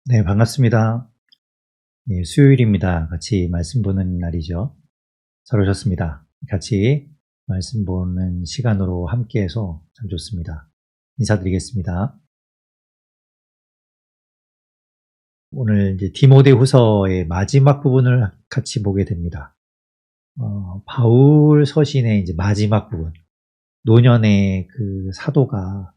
네, 반갑습니다. 네, 수요일입니다. 같이 말씀 보는 날이죠. 잘 오셨습니다. 같이 말씀 보는 시간으로 함께해서 참 좋습니다. 인사드리겠습니다. 오늘 이제 디모데후서의 마지막 부분을 같이 보게 됩니다. 바울 서신의 이제 마지막 부분, 노년의 그 사도가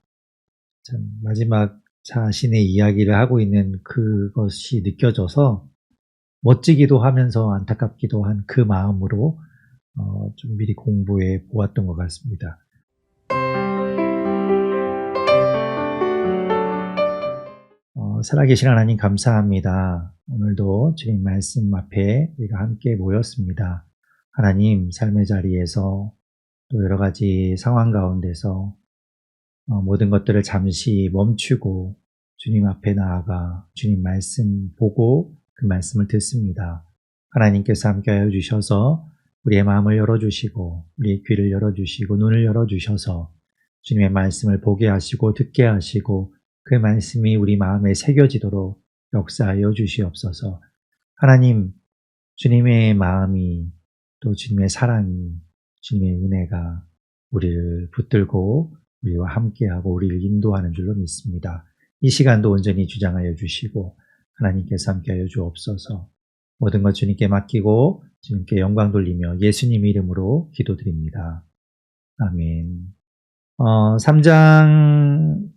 참 마지막 자신의 이야기를 하고 있는 그것이 느껴져서 멋지기도 하면서 안타깝기도 한 그 마음으로 좀 미리 공부해 보았던 것 같습니다. 살아계신 하나님 감사합니다. 오늘도 주님 말씀 앞에 우리가 함께 모였습니다. 하나님 삶의 자리에서 또 여러 가지 상황 가운데서 모든 것들을 잠시 멈추고 주님 앞에 나아가 주님 말씀 보고 그 말씀을 듣습니다. 하나님께서 함께하여 주셔서 우리의 마음을 열어주시고 우리의 귀를 열어주시고 눈을 열어주셔서 주님의 말씀을 보게 하시고 듣게 하시고 그 말씀이 우리 마음에 새겨지도록 역사하여 주시옵소서. 하나님, 주님의 마음이 또 주님의 사랑이 주님의 은혜가 우리를 붙들고 우리와 함께하고 우리를 인도하는 줄로 믿습니다. 이 시간도 온전히 주장하여 주시고 하나님께서 함께하여 주옵소서. 모든 것 주님께 맡기고 주님께 영광 돌리며 예수님 이름으로 기도드립니다. 아멘. 3장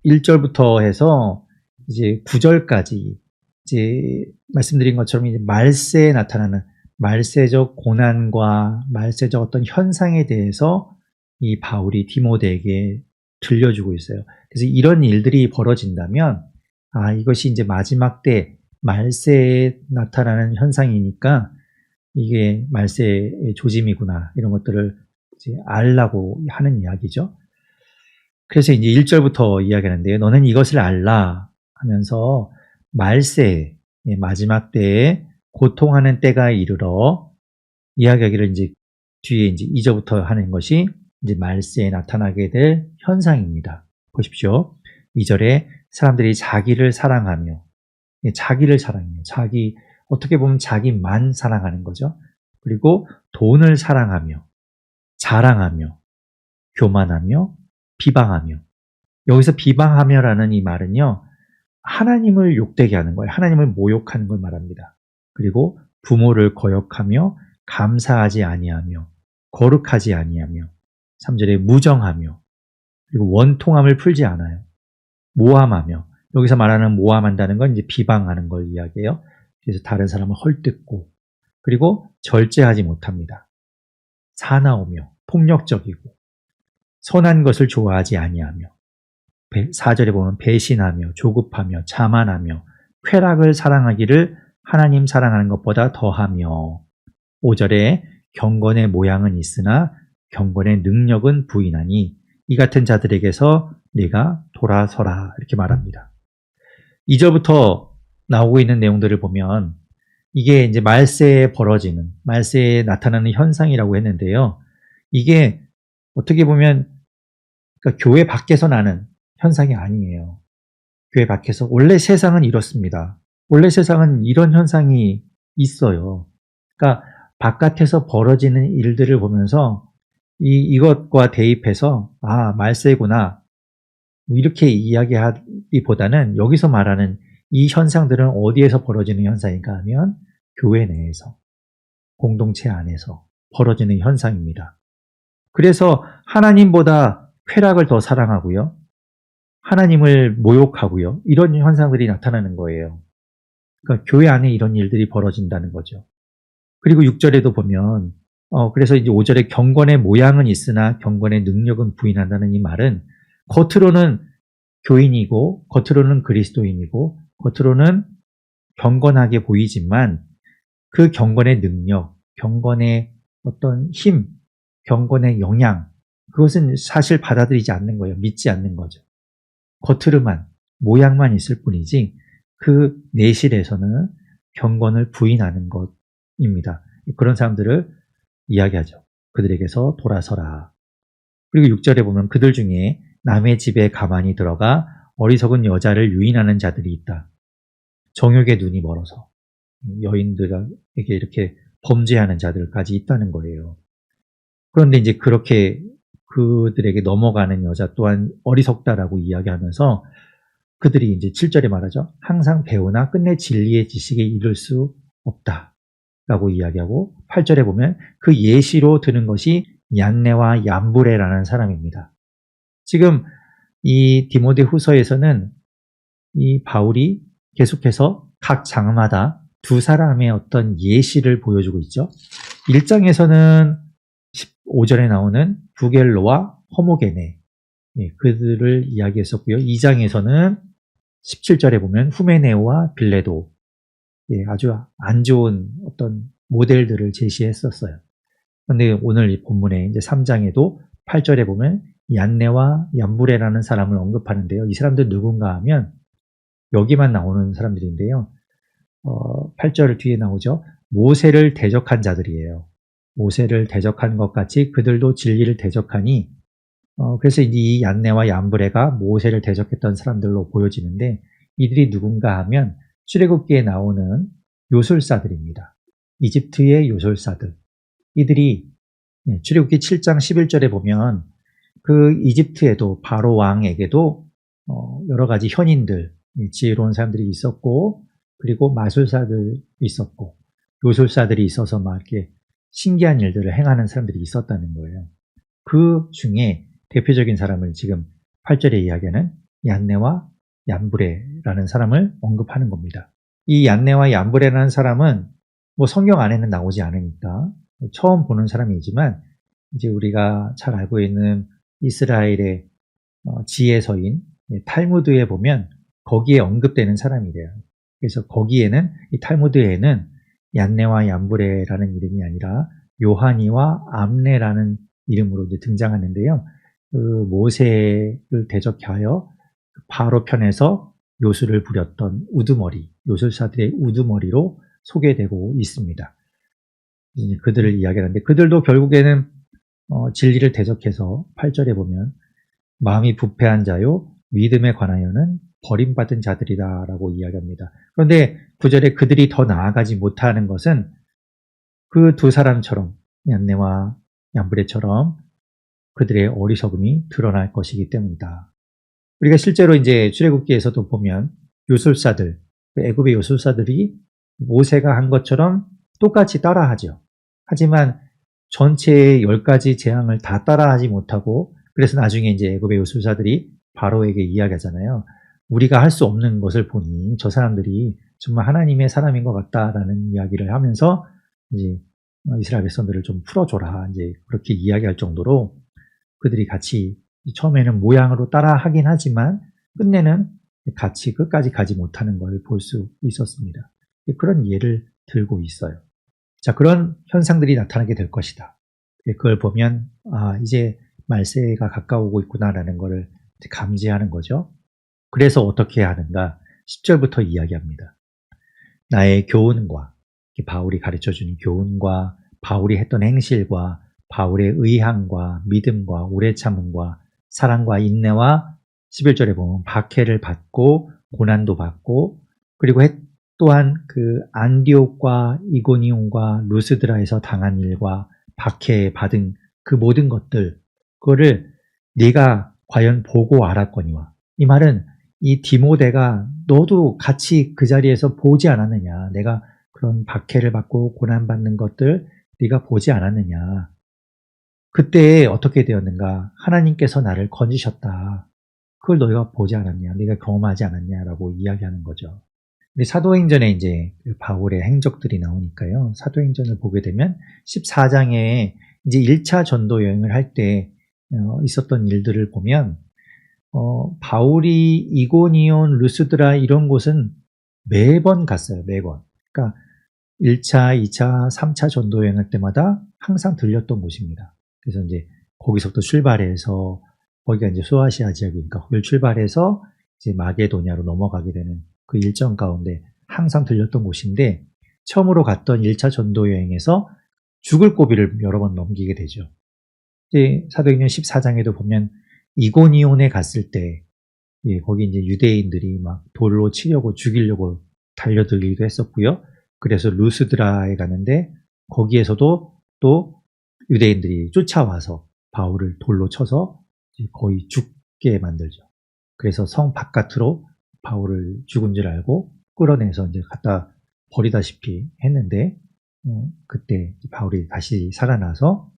1절부터 해서 이제 9절까지 이제 말씀드린 것처럼 이제 말세에 나타나는 말세적 고난과 말세적 어떤 현상에 대해서 이 바울이 디모데에게 들려주고 있어요. 그래서 이런 일들이 벌어진다면 이것이 이제 마지막 때 말세에 나타나는 현상이니까 이게 말세의 조짐이구나 이런 것들을 이제 알라고 하는 이야기죠. 그래서 이제 1절부터 이야기하는데요. 너는 이것을 알라 하면서 말세 마지막 때에 고통하는 때가 이르러 이야기하기를 이제 뒤에 이제 2절부터 하는 것이 이제 말세에 나타나게 될 현상입니다. 보십시오. 2절에 사람들이 자기를 사랑하며 자기를 사랑해요. 어떻게 보면 자기만 사랑하는 거죠. 그리고 돈을 사랑하며 자랑하며 교만하며 비방하며 여기서 비방하며라는 이 말은요. 하나님을 욕되게 하는 거예요. 하나님을 모욕하는 걸 말합니다. 그리고 부모를 거역하며 감사하지 아니하며 거룩하지 아니하며 3절에 무정하며 그리고 원통함을 풀지 않아요. 모함하며 여기서 말하는 모함한다는 건 이제 비방하는 걸 이야기해요. 그래서 다른 사람을 헐뜯고 그리고 절제하지 못합니다. 사나우며 폭력적이고 선한 것을 좋아하지 아니하며 4절에 보면 배신하며 조급하며 자만하며 쾌락을 사랑하기를 하나님 사랑하는 것보다 더하며 5절에 경건의 모양은 있으나 경건의 능력은 부인하니 이 같은 자들에게서 네가 돌아서라 이렇게 말합니다. 2절부터 나오고 있는 내용들을 보면 이게 이제 말세에 벌어지는 말세에 나타나는 현상이라고 했는데요. 이게 어떻게 보면 그러니까 교회 밖에서 나는 현상이 아니에요. 교회 밖에서 원래 세상은 이렇습니다. 원래 세상은 이런 현상이 있어요. 그러니까 바깥에서 벌어지는 일들을 보면서 이것과 대입해서 말세구나 이렇게 이야기하기보다는 여기서 말하는 이 현상들은 어디에서 벌어지는 현상인가 하면 교회 내에서 공동체 안에서 벌어지는 현상입니다. 그래서 하나님보다 쾌락을 더 사랑하고요. 하나님을 모욕하고요. 이런 현상들이 나타나는 거예요. 그러니까 교회 안에 이런 일들이 벌어진다는 거죠. 그리고 6절에도 보면 그래서 이제 5절에 경건의 모양은 있으나 경건의 능력은 부인한다는 이 말은 겉으로는 교인이고 겉으로는 그리스도인이고 겉으로는 경건하게 보이지만 그 경건의 능력, 경건의 어떤 힘, 경건의 영향 그것은 사실 받아들이지 않는 거예요. 믿지 않는 거죠. 겉으로만 모양만 있을 뿐이지 그 내실에서는 경건을 부인하는 것입니다. 그런 사람들을 이야기하죠. 그들에게서 돌아서라. 그리고 6절에 보면 그들 중에 남의 집에 가만히 들어가 어리석은 여자를 유인하는 자들이 있다. 정욕의 눈이 멀어서 여인들에게 이렇게 범죄하는 자들까지 있다는 거예요. 그런데 이제 그렇게 그들에게 넘어가는 여자 또한 어리석다라고 이야기하면서 그들이 이제 7절에 말하죠. 항상 배우나 끝내 진리의 지식에 이를 수 없다라고 이야기하고 8절에 보면 그 예시로 드는 것이 얀네와 얀브레라는 사람입니다. 지금 이 디모데 후서에서는 이 바울이 계속해서 각 장마다 두 사람의 어떤 예시를 보여주고 있죠. 1장에서는 15절에 나오는 부겔로와 허모게네, 그들을 이야기했었고요. 2장에서는 17절에 보면 후메네오와 빌레도, 아주 안 좋은 어떤 모델들을 제시했었어요. 그런데 오늘 이 본문에 이제 3장에도 8절에 보면 얀네와 얀브레라는 사람을 언급하는데요. 이 사람들 누군가 하면 여기만 나오는 사람들인데요. 8절 뒤에 나오죠. 모세를 대적한 자들이에요. 모세를 대적한 것 같이 그들도 진리를 대적하니, 그래서 이 얀네와 얀브레가 모세를 대적했던 사람들로 보여지는데, 이들이 누군가 하면 출애굽기에 나오는 요술사들입니다. 이집트의 요술사들. 이들이 출애굽기 7장 11절에 보면 그 이집트에도 바로 왕에게도 여러 가지 현인들, 지혜로운 사람들이 있었고, 그리고 마술사들이 있었고, 요술사들이 있어서 막 이렇게 신기한 일들을 행하는 사람들이 있었다는 거예요. 그 중에 대표적인 사람을 지금 8절에 이야기하는 얀네와 얀브레라는 사람을 언급하는 겁니다. 이 얀네와 얀브레라는 사람은 뭐 성경 안에는 나오지 않으니까 처음 보는 사람이지만, 이제 우리가 잘 알고 있는 이스라엘의 지혜서인 탈무드에 보면 거기에 언급되는 사람이래요. 그래서 거기에는, 이 탈무드에는 얀네와 얀브레라는 이름이 아니라 요한이와 암레라는 이름으로 이제 등장하는데요. 그 모세를 대적하여 바로 편에서 요술을 부렸던 우두머리, 요술사들의 우두머리로 소개되고 있습니다. 그들을 이야기하는데, 그들도 결국에는 진리를 대적해서 8절에 보면 마음이 부패한 자요 믿음에 관하여는 버림받은 자들이다 라고 이야기합니다. 그런데 9절에 그들이 더 나아가지 못하는 것은 그 두 사람처럼, 얀네와 얀브레처럼 그들의 어리석음이 드러날 것이기 때문이다. 우리가 실제로 이제 출애굽기에서도 보면 요술사들, 애굽의 요술사들이 모세가 한 것처럼 똑같이 따라하죠. 하지만 전체의 10가지 재앙을 다 따라하지 못하고, 그래서 나중에 이제 애굽의 요술사들이 바로에게 이야기하잖아요. 우리가 할 수 없는 것을 보니 저 사람들이 정말 하나님의 사람인 것 같다라는 이야기를 하면서 이제 이스라엘 백성들을 좀 풀어줘라, 이제 그렇게 이야기할 정도로 그들이 같이 처음에는 모양으로 따라 하긴 하지만 끝내는 같이 끝까지 가지 못하는 걸 볼 수 있었습니다. 그런 예를 들고 있어요. 자, 그런 현상들이 나타나게 될 것이다. 그걸 보면 이제 말세가 가까우고 있구나라는 것을 감지하는 거죠. 그래서 어떻게 해야 하는가? 10절부터 이야기합니다. 나의 교훈과, 바울이 가르쳐주는 교훈과 바울이 했던 행실과 바울의 의향과 믿음과 오래 참음과 사랑과 인내와 11절에 보면 박해를 받고 고난도 받고, 그리고 또한 그 안디옥과 이고니온과 루스드라에서 당한 일과 박해 받은 그 모든 것들, 그거를 네가 과연 보고 알았거니와. 이 말은 이 디모데가 너도 같이 그 자리에서 보지 않았느냐. 내가 그런 박해를 받고 고난받는 것들 네가 보지 않았느냐. 그때 어떻게 되었는가? 하나님께서 나를 건지셨다. 그걸 너희가 보지 않았냐? 네가 경험하지 않았냐라고 이야기하는 거죠. 근데 사도행전에 이제 바울의 행적들이 나오니까요. 사도행전을 보게 되면 14장에 이제 1차 전도 여행을 할 때 있었던 일들을 보면 바울이 이고니온, 루스드라 이런 곳은 매번 갔어요. 매번. 그러니까 1차, 2차, 3차 전도 여행할 때마다 항상 들렸던 곳입니다. 그래서 이제 거기서부터 출발해서, 거기가 이제 소아시아 지역이니까 거기를 출발해서 이제 마게도냐로 넘어가게 되는 그 일정 가운데 항상 들렸던 곳인데, 처음으로 갔던 1차 전도 여행에서 죽을 고비를 여러 번 넘기게 되죠. 이제 사도행전 14장에도 보면 이고니온에 갔을 때, 거기 이제 유대인들이 막 돌로 치려고 죽이려고 달려들기도 했었고요. 그래서 루스드라에 가는데 거기에서도 또 유대인들이 쫓아와서 바울을 돌로 쳐서 거의 죽게 만들죠. 그래서 성 바깥으로 바울을 죽은 줄 알고 끌어내서 이제 갖다 버리다시피 했는데 그때 바울이 다시 살아나서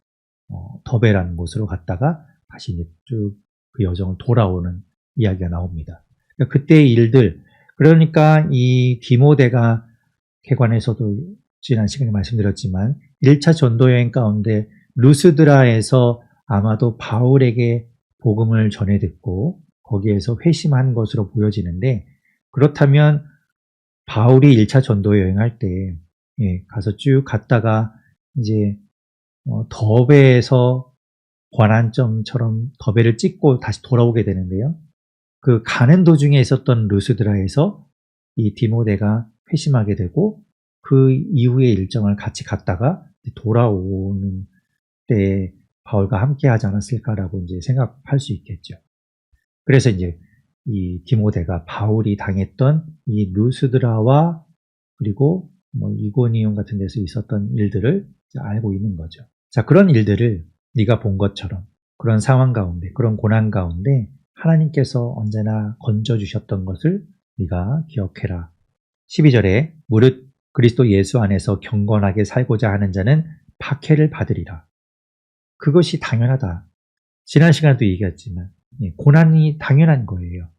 더베라는 곳으로 갔다가 다시 이제 쭉 그 여정을 돌아오는 이야기가 나옵니다. 그러니까 그때의 일들, 그러니까 이 디모데가 개관에서도 지난 시간에 말씀드렸지만 1차 전도 여행 가운데 루스드라에서 아마도 바울에게 복음을 전해 듣고 거기에서 회심한 것으로 보여지는데, 그렇다면 바울이 1차 전도 여행할 때 가서 쭉 갔다가 이제 더베에서 관한점처럼 더베를 찍고 다시 돌아오게 되는데요. 그 가는 도중에 있었던 루스드라에서 이 디모데가 회심하게 되고 그 이후의 일정을 같이 갔다가 돌아오는 때에 바울과 함께 하지 않았을까라고 이제 생각할 수 있겠죠. 그래서 이제 이 디모데가 바울이 당했던 이 루스드라와 그리고 이고니온 같은 데서 있었던 일들을 알고 있는 거죠. 자, 그런 일들을 네가 본 것처럼 그런 상황 가운데, 그런 고난 가운데 하나님께서 언제나 건져주셨던 것을 네가 기억해라. 12절에 무릇 그리스도 예수 안에서 경건하게 살고자 하는 자는 박해를 받으리라. 그것이 당연하다. 지난 시간에도 얘기했지만 고난이 당연한 거예요.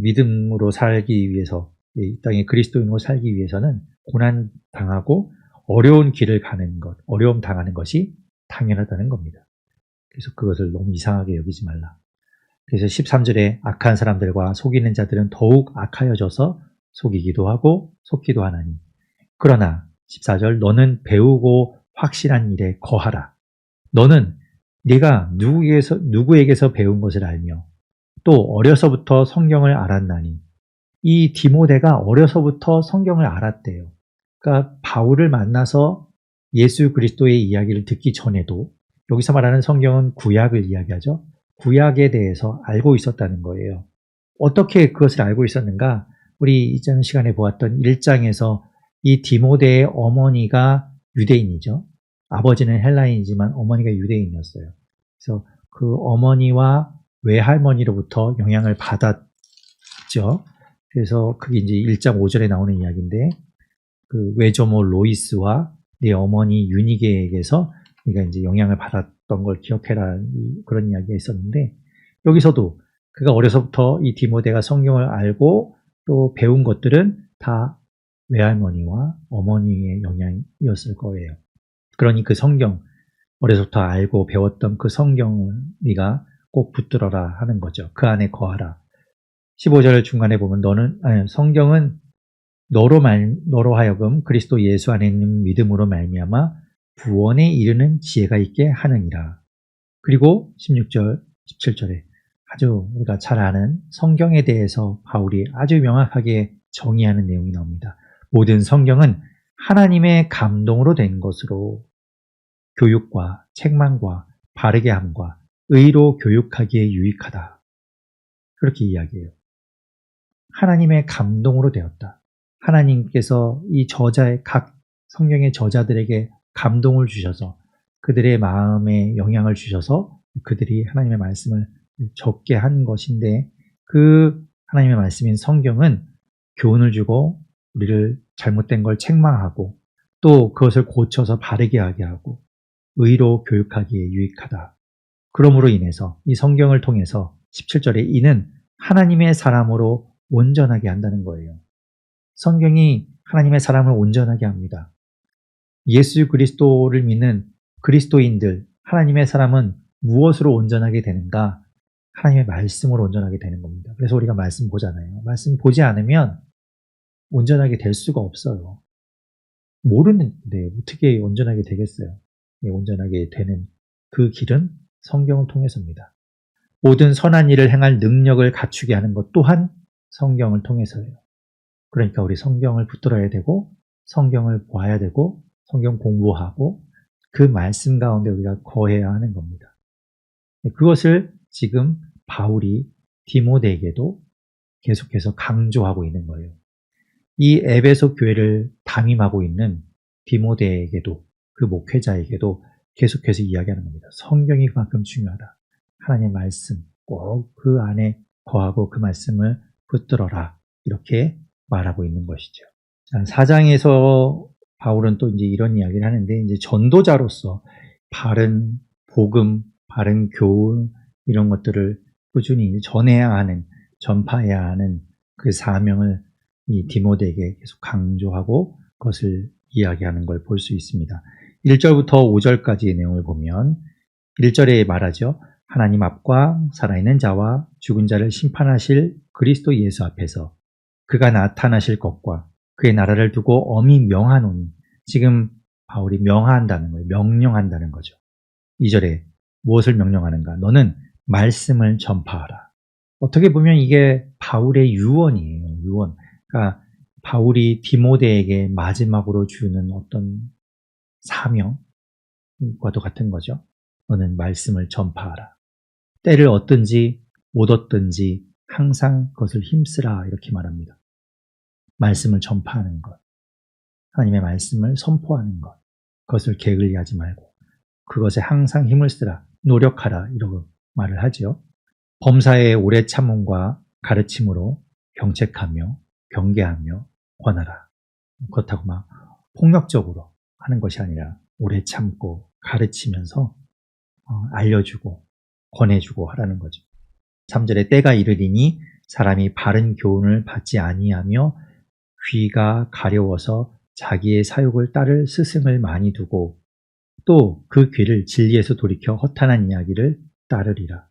믿음으로 살기 위해서, 이 땅에 그리스도인으로 살기 위해서는 고난 당하고 어려운 길을 가는 것, 어려움 당하는 것이 당연하다는 겁니다. 그래서 그것을 너무 이상하게 여기지 말라. 그래서 13절에 악한 사람들과 속이는 자들은 더욱 악하여져서 속이기도 하고 속기도 하나니. 그러나 14절 너는 배우고 확실한 일에 거하라. 너는 네가 누구에게서 배운 것을 알며 또 어려서부터 성경을 알았나니. 이 디모데가 어려서부터 성경을 알았대요. 그러니까 바울을 만나서 예수 그리스도의 이야기를 듣기 전에도, 여기서 말하는 성경은 구약을 이야기하죠. 구약에 대해서 알고 있었다는 거예요. 어떻게 그것을 알고 있었는가? 우리 이전 시간에 보았던 1장에서 이 디모데의 어머니가 유대인이죠. 아버지는 헬라인이지만 어머니가 유대인이었어요. 그래서 그 어머니와 외할머니로부터 영향을 받았죠. 그래서 그게 이제 1장 5절에 나오는 이야기인데, 그 외조모 로이스와 네 어머니 유니게에게서 네가 이제 영향을 받았던 걸 기억해라, 그런 이야기가 있었는데, 여기서도 그가 어려서부터 이 디모데가 성경을 알고 또 배운 것들은 다 외할머니와 어머니의 영향이었을 거예요. 그러니 그 성경, 어려서부터 알고 배웠던 그 성경을 네가 꼭 붙들어라 하는 거죠. 그 안에 거하라. 15절 중간에 보면 성경은 너로 하여금 그리스도 예수 안에 있는 믿음으로 말미암아 구원에 이르는 지혜가 있게 하느니라. 그리고 16절, 17절에 아주 우리가 잘 아는 성경에 대해서 바울이 아주 명확하게 정의하는 내용이 나옵니다. 모든 성경은 하나님의 감동으로 된 것으로 교육과 책망과 바르게 함과 의로 교육하기에 유익하다. 그렇게 이야기해요. 하나님의 감동으로 되었다. 하나님께서 이 각 성경의 저자들에게 감동을 주셔서 그들의 마음에 영향을 주셔서 그들이 하나님의 말씀을 적게 한 것인데, 그 하나님의 말씀인 성경은 교훈을 주고 우리를 잘못된 걸 책망하고 또 그것을 고쳐서 바르게 하게 하고 의로 교육하기에 유익하다. 그러므로 인해서 이 성경을 통해서 17절에 이는 하나님의 사람으로 온전하게 한다는 거예요. 성경이 하나님의 사람을 온전하게 합니다. 예수 그리스도를 믿는 그리스도인들, 하나님의 사람은 무엇으로 온전하게 되는가? 하나님의 말씀으로 온전하게 되는 겁니다. 그래서 우리가 말씀 보잖아요. 말씀 보지 않으면 온전하게 될 수가 없어요. 모르는데 어떻게 온전하게 되겠어요? 온전하게 되는 그 길은 성경을 통해서입니다. 모든 선한 일을 행할 능력을 갖추게 하는 것 또한 성경을 통해서예요. 그러니까 우리 성경을 붙들어야 되고 성경을 봐야 되고 성경 공부하고 그 말씀 가운데 우리가 거해야 하는 겁니다. 그것을 지금 바울이 디모데에게도 계속해서 강조하고 있는 거예요. 이 에베소 교회를 담임하고 있는 디모데에게도 그 목회자에게도 계속해서 이야기하는 겁니다. 성경이 그만큼 중요하다. 하나님의 말씀 꼭 그 안에 거하고 그 말씀을 붙들어라. 이렇게 말하고 있는 것이죠. 4장에서 바울은 또 이제 이런 이야기를 하는데 이제 전도자로서 바른 복음, 바른 교훈 이런 것들을 꾸준히 전해야 하는, 전파해야 하는 그 사명을 이 디모데에게 계속 강조하고 그것을 이야기하는 걸 볼 수 있습니다. 1절부터 5절까지의 내용을 보면 1절에 말하죠. 하나님 앞과 살아있는 자와 죽은 자를 심판하실 그리스도 예수 앞에서 그가 나타나실 것과 그의 나라를 두고 엄히 명하노니, 지금 바울이 명한다는 거예요. 명령한다는 거죠. 2절에 무엇을 명령하는가? 너는 말씀을 전파하라. 어떻게 보면 이게 바울의 유언이에요. 유언. 그러니까 바울이 디모데에게 마지막으로 주는 어떤 사명과도 같은 거죠. 너는 말씀을 전파하라. 때를 얻든지 못 얻든지 항상 그것을 힘쓰라 이렇게 말합니다. 말씀을 전파하는 것, 하나님의 말씀을 선포하는 것, 그것을 게을리하지 말고 그것에 항상 힘을 쓰라, 노력하라 이러고 말을 하죠. 범사의 오래 참음과 가르침으로 경책하며 경계하며 권하라. 그렇다고 막 폭력적으로 하는 것이 아니라 오래 참고 가르치면서 알려주고 권해주고 하라는 거죠. 3절에 때가 이르리니 사람이 바른 교훈을 받지 아니하며 귀가 가려워서 자기의 사욕을 따를 스승을 많이 두고 또 그 귀를 진리에서 돌이켜 허탄한 이야기를 따르리라.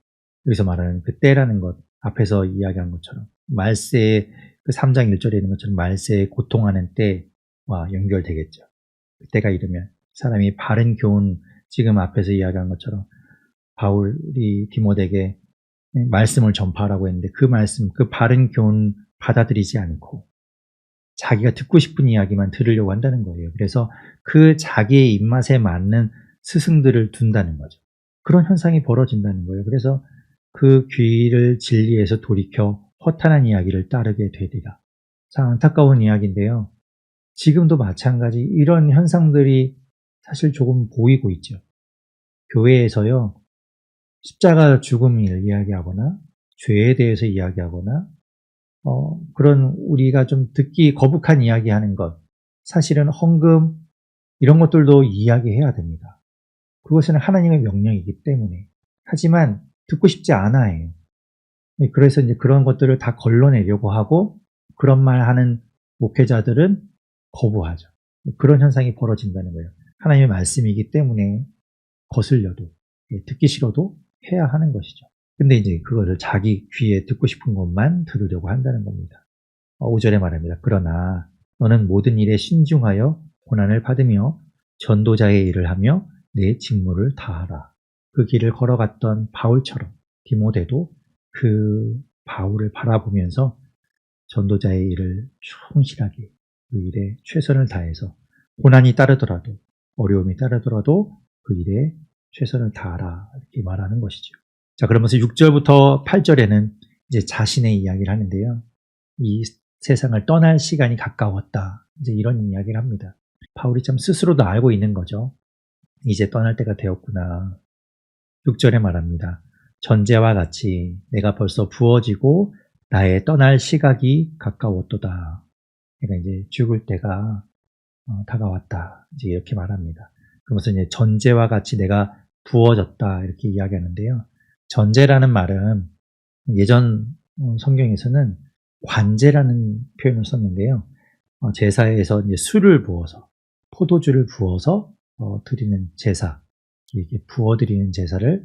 여기서 말하는 그 때라는 것, 앞에서 이야기한 것처럼 말세의 그 3장 1절에 있는 것처럼 말세에 고통하는 때와 연결되겠죠. 그때가 이르면 사람이 바른 교훈, 지금 앞에서 이야기한 것처럼 바울이 디모데에게 말씀을 전파하라고 했는데 그 말씀, 그 바른 교훈 받아들이지 않고 자기가 듣고 싶은 이야기만 들으려고 한다는 거예요. 그래서 그 자기의 입맛에 맞는 스승들을 둔다는 거죠. 그런 현상이 벌어진다는 거예요. 그래서 그 귀를 진리에서 돌이켜 허탄한 이야기를 따르게 되리라. 참 안타까운 이야기인데요. 지금도 마찬가지 이런 현상들이 사실 조금 보이고 있죠. 교회에서요, 십자가 죽음을 이야기하거나 죄에 대해서 이야기하거나 그런 우리가 좀 듣기 거북한 이야기하는 것, 사실은 헌금 이런 것들도 이야기해야 됩니다. 그것은 하나님의 명령이기 때문에. 하지만 듣고 싶지 않아요. 그래서 이제 그런 것들을 다 걸러내려고 하고 그런 말 하는 목회자들은 거부하죠. 그런 현상이 벌어진다는 거예요. 하나님의 말씀이기 때문에 거슬려도 듣기 싫어도 해야 하는 것이죠. 근데 이제 그거를 자기 귀에 듣고 싶은 것만 들으려고 한다는 겁니다. 5절에 말합니다. 그러나 너는 모든 일에 신중하여 고난을 받으며 전도자의 일을 하며 내 직무를 다하라. 그 길을 걸어갔던 바울처럼 디모데도 그 바울을 바라보면서 전도자의 일을 충실하게 그 일에 최선을 다해서 고난이 따르더라도 어려움이 따르더라도 그 일에 최선을 다하라 이렇게 말하는 것이죠. 자, 그러면서 6절부터 8절에는 이제 자신의 이야기를 하는데요. 이 세상을 떠날 시간이 가까웠다. 이제 이런 이야기를 합니다. 바울이 참 스스로도 알고 있는 거죠. 이제 떠날 때가 되었구나. 6절에 말합니다. 전제와 같이 내가 벌써 부어지고 나의 떠날 시각이 가까웠도다. 내가 이제 죽을 때가 다가왔다. 이제 이렇게 말합니다. 그러면서 이제 전제와 같이 내가 부어졌다. 이렇게 이야기하는데요. 전제라는 말은 예전 성경에서는 관제라는 표현을 썼는데요. 제사에서 이제 술을 부어서, 포도주를 부어서 드리는 제사, 이렇게 부어드리는 제사를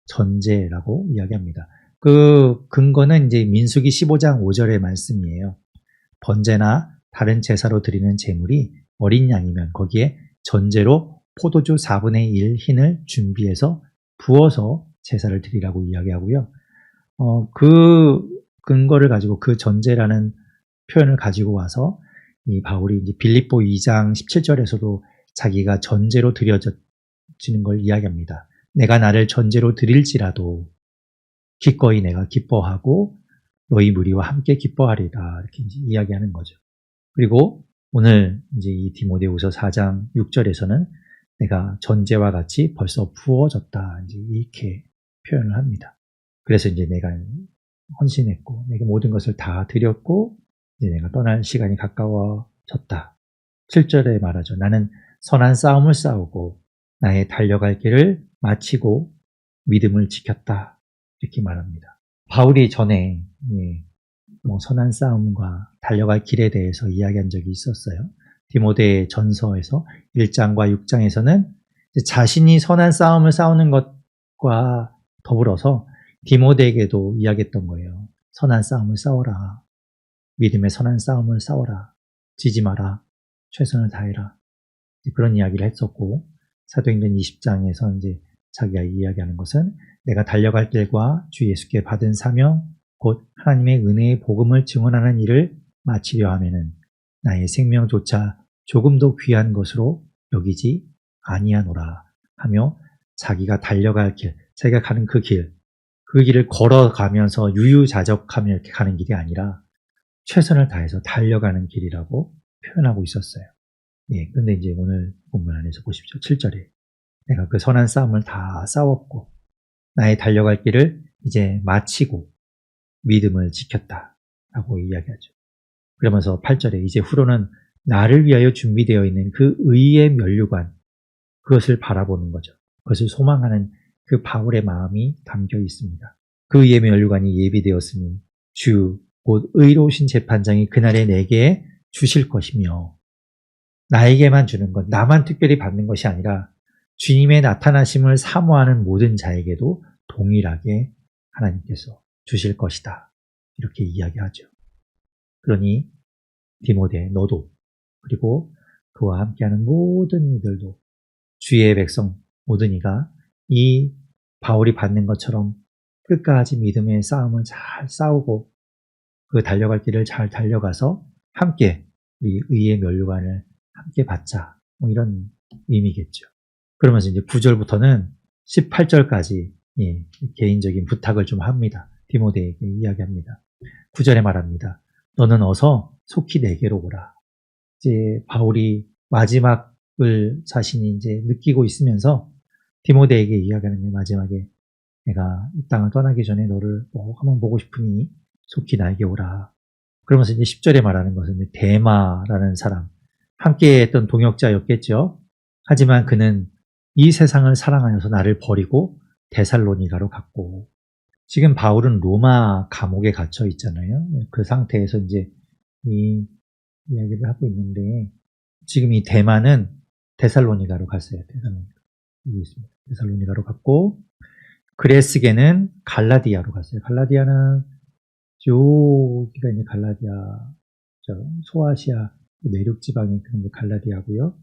전제라고 이야기합니다. 그 근거는 이제 민수기 15장 5절의 말씀이에요. 번제나 다른 제사로 드리는 제물이 어린 양이면 거기에 전제로 포도주 4분의 1 흰을 준비해서 부어서 제사를 드리라고 이야기하고요. 그 근거를 가지고 그 전제라는 표현을 가지고 와서 이 바울이 이제 빌립보 2장 17절에서도 자기가 전제로 드려지는 걸 이야기합니다. 내가 나를 전제로 드릴지라도 기꺼이 내가 기뻐하고 너희 무리와 함께 기뻐하리라 이렇게 이제 이야기하는 거죠. 그리고 오늘 이제 이 디모데후서 4장 6절에서는 내가 전제와 같이 벌써 부어졌다. 이제 이렇게 표현을 합니다. 그래서 이제 내가 헌신했고, 내가 모든 것을 다 드렸고, 이제 내가 떠날 시간이 가까워졌다. 7절에 말하죠. 나는 선한 싸움을 싸우고, 나의 달려갈 길을 마치고, 믿음을 지켰다. 이렇게 말합니다. 바울이 전에, 선한 싸움과 달려갈 길에 대해서 이야기한 적이 있었어요. 디모데 전서에서 1장과 6장에서는 자신이 선한 싸움을 싸우는 것과 더불어서 디모데에게도 이야기했던 거예요. 선한 싸움을 싸워라. 믿음의 선한 싸움을 싸워라. 지지 마라. 최선을 다해라. 그런 이야기를 했었고, 사도행전 20장에서 이제 자기가 이야기하는 것은 내가 달려갈 길과 주 예수께 받은 사명, 곧 하나님의 은혜의 복음을 증언하는 일을 마치려 하면은 나의 생명조차 조금도 귀한 것으로 여기지 아니하노라 하며 자기가 달려갈 길, 자기가 가는 그 길을 걸어가면서 유유자적하며 이렇게 가는 길이 아니라 최선을 다해서 달려가는 길이라고 표현하고 있었어요. 그런데 이제 오늘 본문 안에서 보십시오. 7절에 내가 그 선한 싸움을 다 싸웠고 나의 달려갈 길을 이제 마치고 믿음을 지켰다라고 이야기하죠. 그러면서 8절에 이제 후로는 나를 위하여 준비되어 있는 그 의의 면류관, 그것을 바라보는 거죠. 그것을 소망하는 그 바울의 마음이 담겨 있습니다. 그 의의 면류관이 예비되었으니 주 곧 의로우신 재판장이 그날에 내게 주실 것이며, 나에게만 주는 것, 나만 특별히 받는 것이 아니라 주님의 나타나심을 사모하는 모든 자에게도 동일하게 하나님께서 주실 것이다. 이렇게 이야기하죠. 그러니 디모데 너도, 그리고 그와 함께하는 모든 이들도, 주의 백성 모든 이가 이 바울이 받는 것처럼 끝까지 믿음의 싸움을 잘 싸우고 그 달려갈 길을 잘 달려가서 함께 이 의의 면류관을 함께 받자, 이런 의미겠죠. 그러면서 이제 9절부터는 18절까지 개인적인 부탁을 좀 합니다. 디모데에게 이야기합니다. 9절에 말합니다. 너는 어서 속히 내게로 오라. 이제 바울이 마지막을 자신이 이제 느끼고 있으면서 디모데에게 이야기하는 게 마지막에 내가 이 땅을 떠나기 전에 너를 한번 보고 싶으니 속히 나에게 오라. 그러면서 이제 10절에 말하는 것은 데마라는 사람, 함께 했던 동역자였겠죠. 하지만 그는 이 세상을 사랑하여서 나를 버리고 데살로니가로 갔고, 지금 바울은 로마 감옥에 갇혀 있잖아요. 그 상태에서 이제 이 이야기를 하고 있는데, 지금 이 데마는 데살로니가로 갔어요. 여기 있습니다. 데살로니가로 갔고, 그레스게는 갈라디아로 갔어요. 갈라디아는 여기가 이제 갈라디아, 소아시아 내륙 지방이 그런 갈라디아고요.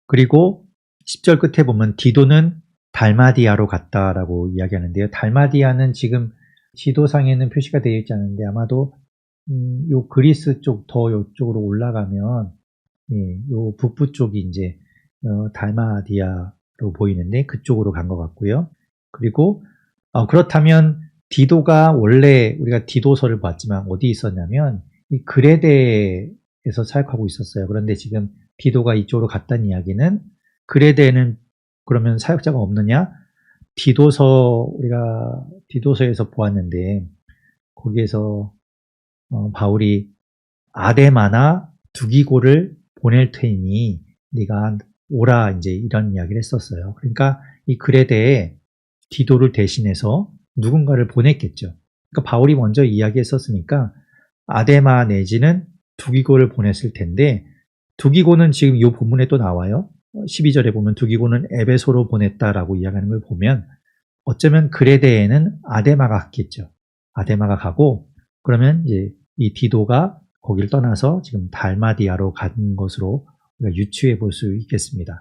그리고 10절 끝에 보면 디도는 달마디아로 갔다라고 이야기하는데요. 달마디아는 지금 지도상에는 표시가 되어 있지 않은데 아마도 요 그리스 쪽 더 요쪽으로 올라가면 요 북부 쪽이 이제 달마디아로 보이는데 그쪽으로 간 것 같고요. 그리고 그렇다면 디도가 원래 우리가 디도서를 봤지만 어디 있었냐면 이 그레데에서 사역하고 있었어요. 그런데 지금 디도가 이쪽으로 갔다는 이야기는 그레데에는 그러면 사역자가 없느냐? 우리가 디도서에서 보았는데 거기에서 바울이 아데마나 두기고를 보낼 테니 네가 오라, 이제 이런 이야기를 했었어요. 그러니까 이 그레데에 디도를 대신해서 누군가를 보냈겠죠. 그러니까 바울이 먼저 이야기했었으니까 아데마 내지는 두기고를 보냈을 텐데, 두기고는 지금 이 본문에 또 나와요. 12절에 보면 두기고는 에베소로 보냈다라고 이야기하는 걸 보면 어쩌면 그레데에는 아데마가 갔겠죠. 아데마가 가고, 그러면 이제 이 디도가 거기를 떠나서 지금 달마디아로 간 것으로 우리가 유추해 볼 수 있겠습니다.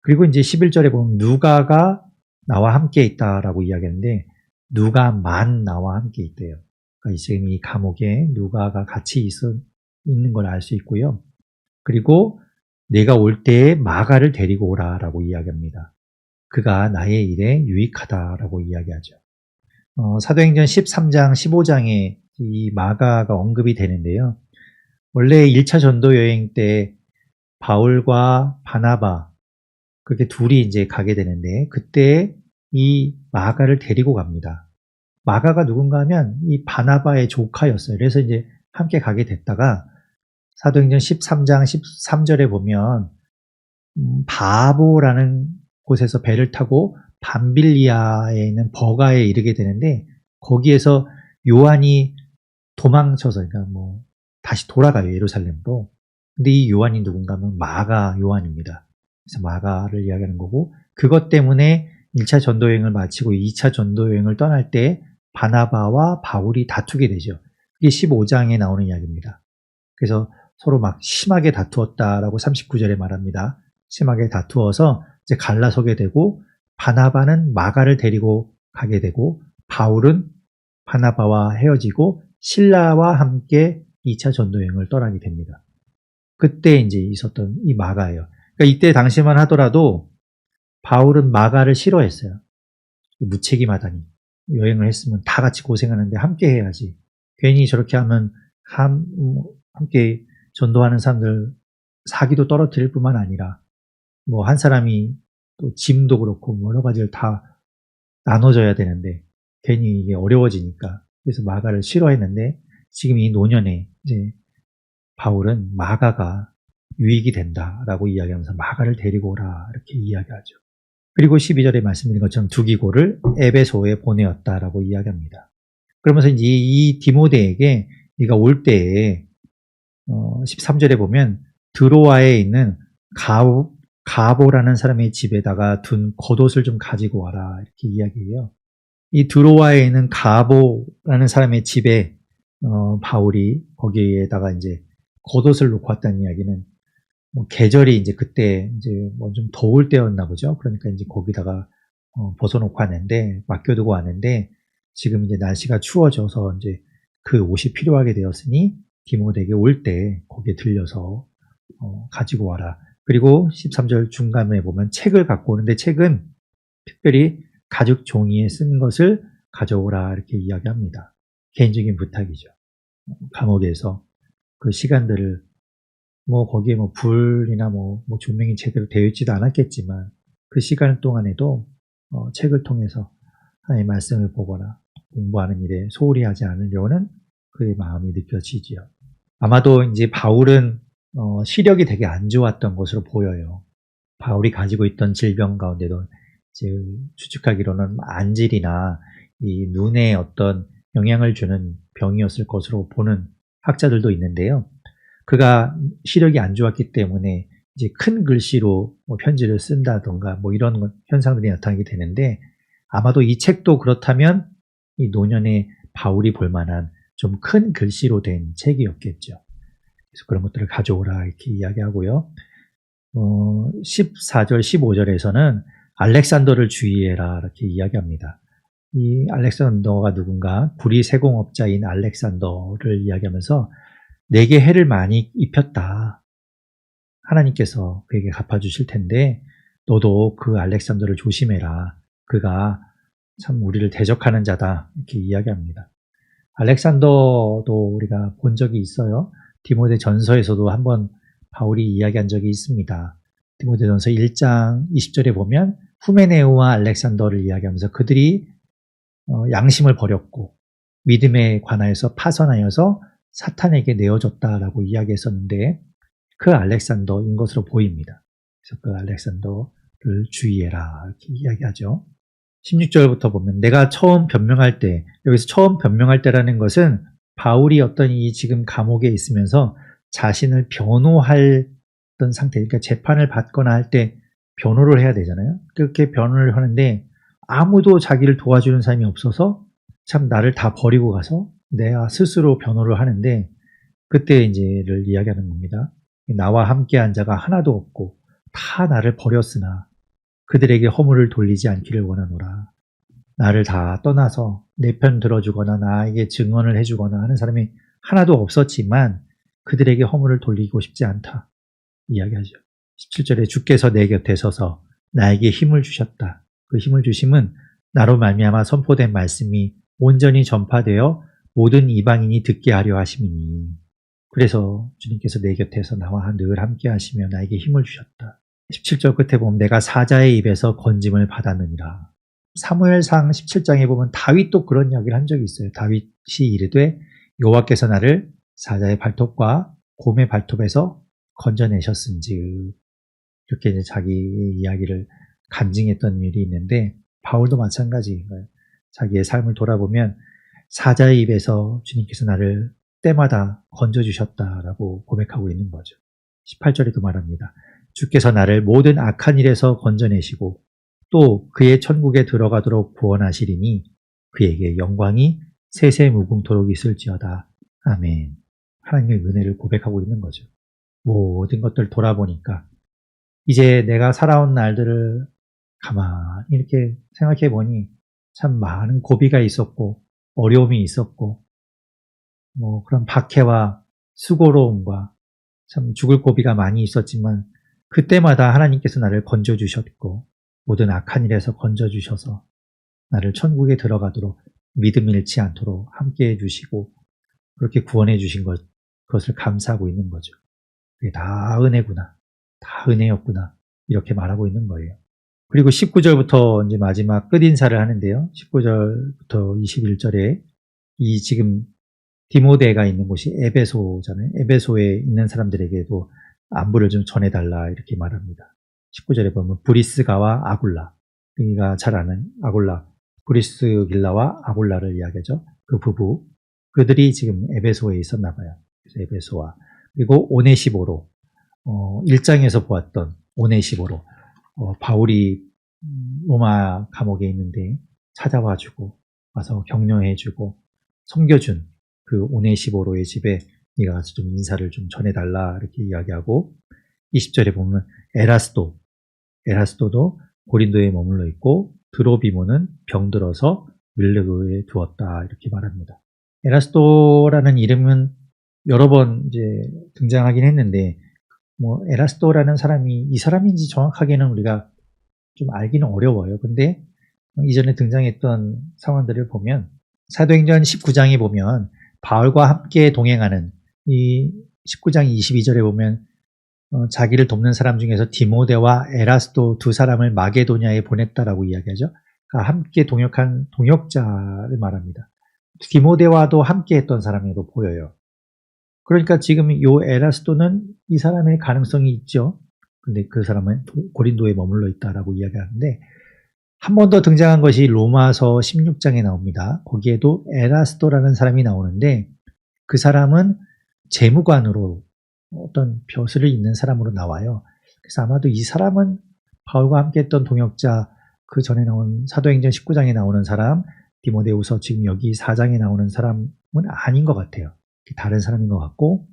그리고 이제 11절에 보면 누가가 나와 함께 있다라고 이야기하는데 누가만 나와 함께 있대요. 그러니까 지금 이 감옥에 누가가 같이 있는 걸 알 수 있고요. 그리고 내가 올 때에 마가를 데리고 오라라고 이야기합니다. 그가 나의 일에 유익하다라고 이야기하죠. 사도행전 13장, 15장에 이 마가가 언급이 되는데요. 원래 1차 전도 여행 때 바울과 바나바 그렇게 둘이 이제 가게 되는데 그때 이 마가를 데리고 갑니다. 마가가 누군가 하면 이 바나바의 조카였어요. 그래서 이제 함께 가게 됐다가 사도행전 13장 13절에 보면 바보라는 곳에서 배를 타고 밤빌리아에 있는 버가에 이르게 되는데 거기에서 요한이 도망쳐서 그러니까 뭐 다시 돌아가요. 예루살렘으로. 근데 이 요한이 누군가 하면 마가 요한입니다. 그래서 마가를 이야기하는 거고 그것 때문에 1차 전도여행을 마치고 2차 전도여행을 떠날 때 바나바와 바울이 다투게 되죠. 이게 15장에 나오는 이야기입니다. 그래서 서로 막 심하게 다투었다라고 39절에 말합니다. 심하게 다투어서 이제 갈라서게 되고 바나바는 마가를 데리고 가게 되고 바울은 바나바와 헤어지고 실라와 함께 2차 전도여행을 떠나게 됩니다. 그때 이제 있었던 이 마가예요. 그러니까 이때 당시만 하더라도 바울은 마가를 싫어했어요. 무책임하다니. 여행을 했으면 다 같이 고생하는데 함께 해야지. 괜히 저렇게 하면 함께 전도하는 사람들 사기도 떨어뜨릴 뿐만 아니라 뭐 한 사람이 또 짐도 그렇고 뭐 여러 가지를 다 나눠줘야 되는데 괜히 이게 어려워지니까 그래서 마가를 싫어했는데 지금 이 노년에 이제 바울은 마가가 유익이 된다라고 이야기하면서 마가를 데리고 오라 이렇게 이야기하죠. 그리고 12절에 말씀드린 것처럼 두기고를 에베소에 보내었다라고 이야기합니다. 그러면서 이제 이 디모데에게 네가 올 때에 13절에 보면 드로아에 있는 가보라는 사람의 집에다가 둔 겉옷을 좀 가지고 와라 이렇게 이야기해요. 이 드로아에 있는 가보라는 사람의 집에 바울이 거기에다가 이제 겉옷을 놓고 왔다는 이야기는 뭐 계절이 이제 그때 이제 뭐 좀 더울 때였나 보죠. 그러니까 이제 거기다가 벗어놓고 왔는데 맡겨두고 왔는데 지금 이제 날씨가 추워져서 이제 그 옷이 필요하게 되었으니 디모데에게 올 때 거기에 들려서 가지고 와라. 그리고 13절 중간에 보면 책을 갖고 오는데 책은 특별히 가죽 종이에 쓴 것을 가져오라 이렇게 이야기합니다. 개인적인 부탁이죠. 감옥에서 그 시간들을 뭐 거기에 뭐 불이나 뭐 조명이 제대로 되어 있지도 않았겠지만 그 시간 동안에도 책을 통해서 하나님의 말씀을 보거나 공부하는 일에 소홀히 하지 않으려는 그의 마음이 느껴지지요. 아마도 이제 바울은 시력이 되게 안 좋았던 것으로 보여요. 바울이 가지고 있던 질병 가운데도 이제 추측하기로는 안질이나 이 눈에 어떤 영향을 주는 병이었을 것으로 보는 학자들도 있는데요. 그가 시력이 안 좋았기 때문에 이제 큰 글씨로 뭐 편지를 쓴다던가 뭐 이런 현상들이 나타나게 되는데 아마도 이 책도 그렇다면 이 노년에 바울이 볼 만한 좀 큰 글씨로 된 책이었겠죠. 그래서 그런 것들을 가져오라 이렇게 이야기하고요. 14절, 15절에서는 알렉산더를 주의해라 이렇게 이야기합니다. 이 알렉산더가 누군가 구리 세공업자인 알렉산더를 이야기하면서 내게 해를 많이 입혔다. 하나님께서 그에게 갚아주실 텐데 너도 그 알렉산더를 조심해라. 그가 참 우리를 대적하는 자다. 이렇게 이야기합니다. 알렉산더도 우리가 본 적이 있어요. 디모데 전서에서도 한번 바울이 이야기한 적이 있습니다. 디모데 전서 1장 20절에 보면 후메네오와 알렉산더를 이야기하면서 그들이 양심을 버렸고 믿음에 관하여서 파선하여서 사탄에게 내어줬다라고 이야기했었는데 그 알렉산더인 것으로 보입니다. 그래서 그 알렉산더를 주의해라 이렇게 이야기하죠. 16절부터 보면 내가 처음 변명할 때, 여기서 처음 변명할 때라는 것은 바울이 어떤 이 지금 감옥에 있으면서 자신을 변호했던 상태, 그러니까 재판을 받거나 할 때 변호를 해야 되잖아요. 그렇게 변호를 하는데 아무도 자기를 도와주는 사람이 없어서 참 나를 다 버리고 가서 내가 스스로 변호를 하는데 그때 이제를 이야기하는 겁니다. 나와 함께한 자가 하나도 없고 다 나를 버렸으나 그들에게 허물을 돌리지 않기를 원하노라. 나를 다 떠나서 내 편 들어주거나 나에게 증언을 해주거나 하는 사람이 하나도 없었지만 그들에게 허물을 돌리고 싶지 않다. 이야기하죠. 17절에 주께서 내 곁에 서서 나에게 힘을 주셨다. 그 힘을 주심은 나로 말미암아 선포된 말씀이 온전히 전파되어 모든 이방인이 듣게 하려 하심이니. 그래서 주님께서 내 곁에서 나와 늘 함께 하시며 나에게 힘을 주셨다. 17절 끝에 보면 내가 사자의 입에서 건짐을 받았느니라. 사무엘상 17장에 보면 다윗도 그런 이야기를 한 적이 있어요. 다윗이 이르되 여호와께서 나를 사자의 발톱과 곰의 발톱에서 건져내셨은지, 이렇게 이제 자기 이야기를 간증했던 일이 있는데, 바울도 마찬가지인 거예요. 자기의 삶을 돌아보면 사자의 입에서 주님께서 나를 때마다 건져주셨다라고 고백하고 있는 거죠. 18절에도 말합니다. 주께서 나를 모든 악한 일에서 건져내시고 또 그의 천국에 들어가도록 구원하시리니 그에게 영광이 세세무궁토록 있을지어다. 아멘. 하나님의 은혜를 고백하고 있는 거죠. 모든 것들 돌아보니까 이제 내가 살아온 날들을 가만히 이렇게 생각해 보니 참 많은 고비가 있었고 어려움이 있었고 그런 박해와 수고로움과 참 죽을 고비가 많이 있었지만 그때마다 하나님께서 나를 건져주셨고 모든 악한 일에서 건져주셔서 나를 천국에 들어가도록 믿음 잃지 않도록 함께해 주시고 그렇게 구원해 주신 그것을 감사하고 있는 거죠. 그게 다 은혜구나. 다 은혜였구나. 이렇게 말하고 있는 거예요. 그리고 19절부터 이제 마지막 끝인사를 하는데요. 19절부터 21절에 이 지금 디모데가 있는 곳이 에베소잖아요. 에베소에 있는 사람들에게도 안부를 좀 전해달라 이렇게 말합니다. 19절에 보면 브리스가와 아굴라, 우리가 잘 아는 아굴라, 브리스길라와 아굴라를 이야기하죠. 그 부부, 그들이 지금 에베소에 있었나 봐요. 그래서 에베소와 그리고 오네시보로 1장에서 보았던 오네시보로 바울이 로마 감옥에 있는데 찾아와주고 와서 격려해주고 섬겨준 그 오네시보로의 집에 네가 가서 좀 인사를 좀 전해달라 이렇게 이야기하고 20절에 보면 에라스도도 고린도에 머물러 있고 드로비모는 병들어서 밀레도에 두었다 이렇게 말합니다. 에라스도라는 이름은 여러 번 이제 등장하긴 했는데 에라스도라는 사람이 이 사람인지 정확하게는 우리가 좀 알기는 어려워요. 근데 이전에 등장했던 상황들을 보면 사도행전 19장에 보면 바울과 함께 동행하는 이 19장 22절에 보면 자기를 돕는 사람 중에서 디모데와 에라스도 두 사람을 마게도냐에 보냈다라고 이야기하죠. 그러니까 함께 동역한 동역자를 말합니다. 디모데와도 함께 했던 사람으로 보여요. 그러니까 지금 이 에라스도는 이 사람의 가능성이 있죠. 근데 그 사람은 고린도에 머물러 있다라고 이야기하는데 한 번 더 등장한 것이 로마서 16장에 나옵니다. 거기에도 에라스도라는 사람이 나오는데 그 사람은 재무관으로 어떤 벼슬을 잇는 사람으로 나와요. 그래서 아마도 이 사람은 바울과 함께 했던 동역자, 그 전에 나온 사도행전 19장에 나오는 사람, 디모데후서 지금 여기 4장에 나오는 사람은 아닌 것 같아요. 다른 사람인 것 같고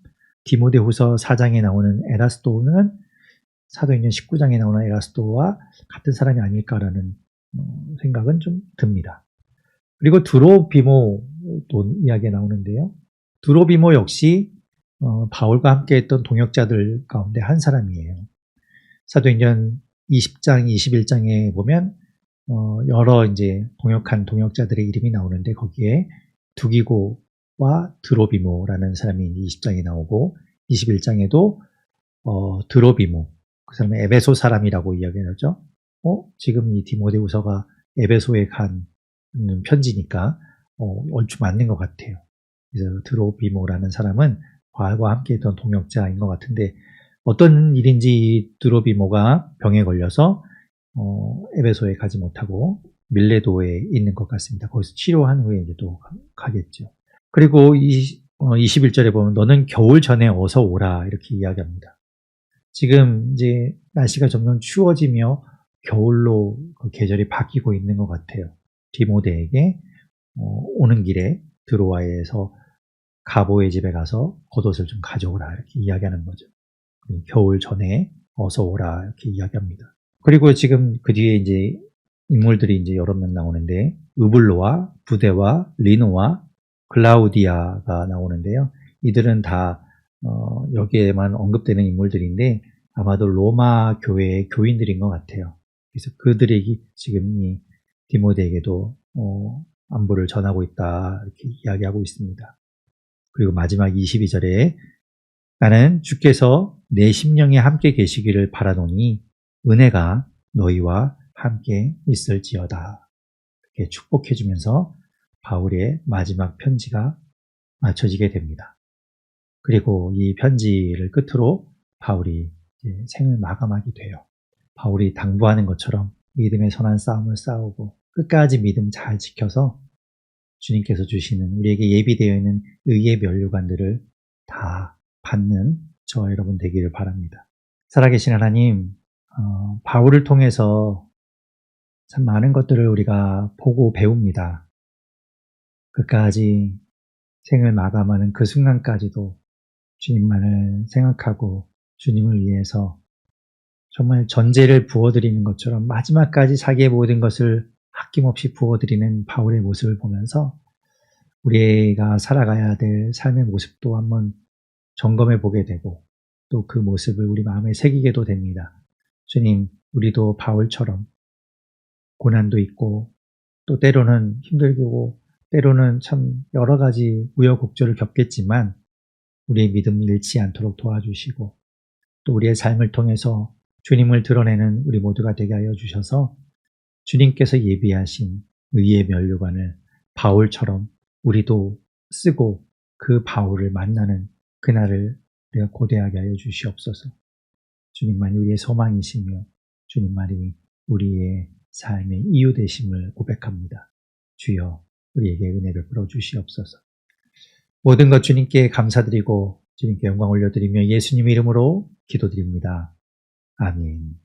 디모데후서 4장에 나오는 에라스도는 사도행전 19장에 나오는 에라스도와 같은 사람이 아닐까라는 생각은 좀 듭니다. 그리고 드로비모도 이야기가 나오는데요. 드로비모 역시 바울과 함께 했던 동역자들 가운데 한 사람이에요. 사도행전 20장, 21장에 보면 여러 이제 동역한 동역자들의 이름이 나오는데 거기에 두기고와 드로비모라는 사람이 20장에 나오고 21장에도 드로비모, 그 사람은 에베소 사람이라고 이야기하죠. 지금 이 디모데후서가 에베소에 간 편지니까 얼추 맞는 것 같아요. 그래서 드로비모라는 사람은 바울과 함께 했던 동역자인 것 같은데 어떤 일인지 드로비모가 병에 걸려서 에베소에 가지 못하고 밀레도에 있는 것 같습니다. 거기서 치료한 후에 이제 또 가겠죠. 그리고 21절에 보면 너는 겨울 전에 어서 오라 이렇게 이야기합니다. 지금 이제 날씨가 점점 추워지며 겨울로 그 계절이 바뀌고 있는 것 같아요. 디모데에게 오는 길에 드로아에서 가보의 집에 가서 겉옷을 좀 가져오라 이렇게 이야기하는 거죠. 겨울 전에 어서 오라 이렇게 이야기합니다. 그리고 지금 그 뒤에 이제 인물들이 이제 여러 명 나오는데 으블로와 부데와 리노와 클라우디아가 나오는데요. 이들은 다 여기에만 언급되는 인물들인데 아마도 로마 교회의 교인들인 것 같아요. 그래서 그들이 지금 이 디모데에게도 안부를 전하고 있다 이렇게 이야기하고 있습니다. 그리고 마지막 22절에 나는 주께서 내 심령에 함께 계시기를 바라노니 은혜가 너희와 함께 있을지어다. 이렇게 축복해주면서 바울의 마지막 편지가 맞춰지게 됩니다. 그리고 이 편지를 끝으로 바울이 생을 마감하게 돼요. 바울이 당부하는 것처럼 믿음의 선한 싸움을 싸우고 끝까지 믿음 잘 지켜서 주님께서 주시는 우리에게 예비되어 있는 의의 면류관들을 다 받는 저와 여러분 되기를 바랍니다. 살아계신 하나님, 바울을 통해서 참 많은 것들을 우리가 보고 배웁니다. 끝까지 생을 마감하는 그 순간까지도 주님만을 생각하고 주님을 위해서 정말 전제를 부어드리는 것처럼 마지막까지 자기의 모든 것을 아낌없이 부어드리는 바울의 모습을 보면서 우리가 살아가야 될 삶의 모습도 한번 점검해 보게 되고 또 그 모습을 우리 마음에 새기게도 됩니다. 주님, 우리도 바울처럼 고난도 있고 또 때로는 힘들고 때로는 참 여러 가지 우여곡절을 겪겠지만 우리의 믿음 잃지 않도록 도와주시고 또 우리의 삶을 통해서 주님을 드러내는 우리 모두가 되게 하여 주셔서 주님께서 예비하신 의의 면류관을 바울처럼 우리도 쓰고 그 바울을 만나는 그날을 우리가 고대하게 하여 주시옵소서. 주님만이 우리의 소망이시며 주님만이 우리의 삶의 이유 되심을 고백합니다. 주여 우리에게 은혜를 풀어주시옵소서. 모든 것 주님께 감사드리고 주님께 영광 올려드리며 예수님 이름으로 기도드립니다. 아멘.